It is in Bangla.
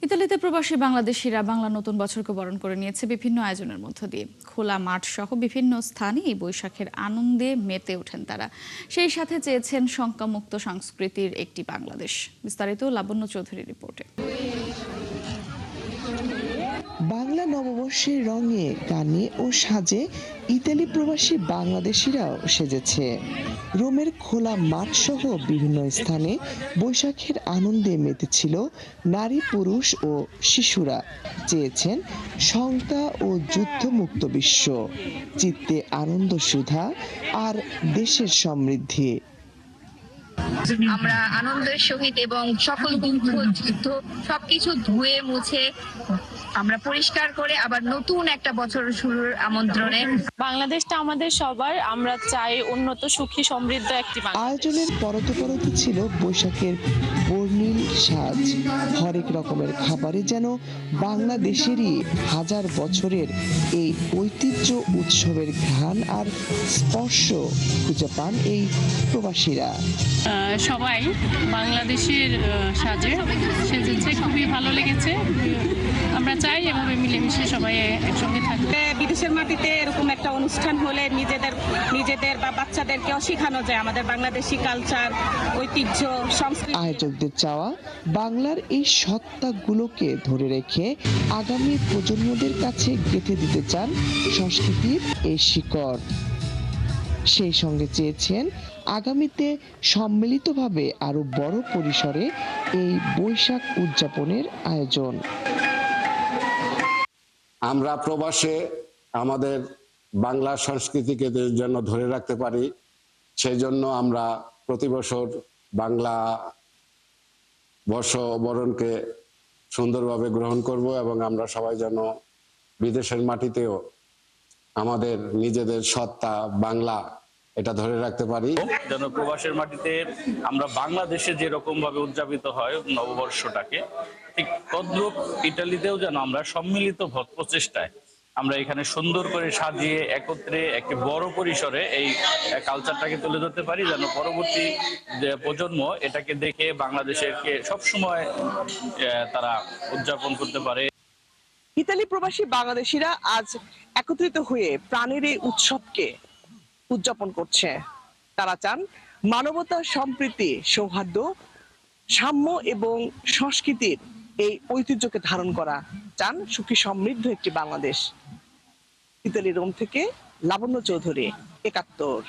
ইতালিতে প্রবাসী বাংলাদেশিরা বাংলা নতুন বছরকে বরণ করে নিয়েছে বিভিন্ন আয়োজনের মধ্য দিয়ে। খোলা মাঠ সহ বিভিন্ন স্থানে এই বৈশাখের আনন্দে মেতে ওঠেন তারা। সেই সাথে চেয়েছেন শঙ্কামুক্ত সংস্কৃতির একটি বাংলাদেশ। বিস্তারিত লাবণ্য চৌধুরীর রিপোর্টে। বাংলা নববর্ষের রঙে গানে ও সাজে ইতালি প্রবাসী বাংলাদেশিরাও সেজেছে। রোমের খোলা মাঠ সহ বিভিন্ন স্থানে বৈশাখের আনন্দে মেতেছিল নারী, পুরুষ ও শিশুরা। চেয়েছেন শঙ্কা ও যুদ্ধমুক্ত বিশ্ব, চিত্তে আনন্দ সুধা আর দেশের সমৃদ্ধি। আমরা আনন্দের সহিত এবং সকল দুঃখ যুদ্ধ সবকিছু ধুয়ে মুছে আমরা পরিষ্কার করে আবার নতুন একটা বছর শুরুর আমন্ত্রণে। বাংলাদেশটা আমাদের সবার, আমরা চাই উন্নত, সুখী, সমৃদ্ধ একটি বাংলাদেশ। আয়োজনের পরতে পরতে ছিল বৈশাখের বর্ণিল সাজ। হরেক রকমের খাবারে যেন বাংলাদেশেরই হাজার বছরের এই ঐতিহ্য উৎসবের ঘ্রাণ আর স্পর্শ খুঁজে পান এই প্রবাসীরা। সবাই বাংলাদেশের সাজে সেজেছে, খুবই ভালো লেগেছে। আমরা চাই এভাবে মিলেমিশে সবাই একসঙ্গে থাকতে। বিদেশের মাটিতে এরকম একটা অনুষ্ঠান হলে নিজেদের বা বাচ্চাদেরকেও শেখানো যায় আমাদের বাংলাদেশি কালচার, ঐতিহ্য, সংস্কৃতি। আয়োজকদের চাওয়া বাংলার এই সত্তাগুলোকে ধরে রেখে আগামী প্রজন্মদের কাছে গেঁথে দিতে চান সংস্কৃতির এই শিকড়। সেই সঙ্গে চেয়েছেন আগামীতে সম্মিলিতভাবে আরো বড় পরিসরে এই বৈশাখ উদযাপনের আয়োজন। আমরা প্রবাসে আমাদের বাংলা সংস্কৃতিকে যেন ধরে রাখতে পারি, সেই জন্য আমরা প্রতি বছর বাংলা বর্ষবরণকে সুন্দরভাবে গ্রহণ করব এবং আমরা সবাই যেন বিদেশের মাটিতেও আমাদের নিজেদের সত্তা বাংলা এটা ধরে রাখতে পারি। যেন প্রবাসের মাটিতে আমরা বাংলাদেশে যেরকম ভাবে উদযাপিত হয় নববর্ষটাকে, ঠিক তদ্রূপ ইটালিতেও যেন আমরা সম্মিলিত প্রচেষ্টায় আমরা এখানে সুন্দর করে সাজিয়ে একত্রে একটি বড় পরিসরে এই কালচারটাকে তুলে ধরতে পারি, যেন পরবর্তী যে প্রজন্ম এটাকে দেখে বাংলাদেশেরকে সবসময় তারা উদযাপন করতে পারে। ইতালি প্রবাসী বাংলাদেশিরা আজ একত্রিত হয়ে প্রাণের এই উৎসবকে উদযাপন করছে। তারা চান মানবতা, সম্প্রীতি, সৌহার্দ্য, সাম্য এবং সংস্কৃতির এই ঐতিহ্যকে ধারণ করা। চান সুখী সমৃদ্ধ একটি বাংলাদেশ। ইতালি রোম থেকে লাবণ্য চৌধুরী, ৭১।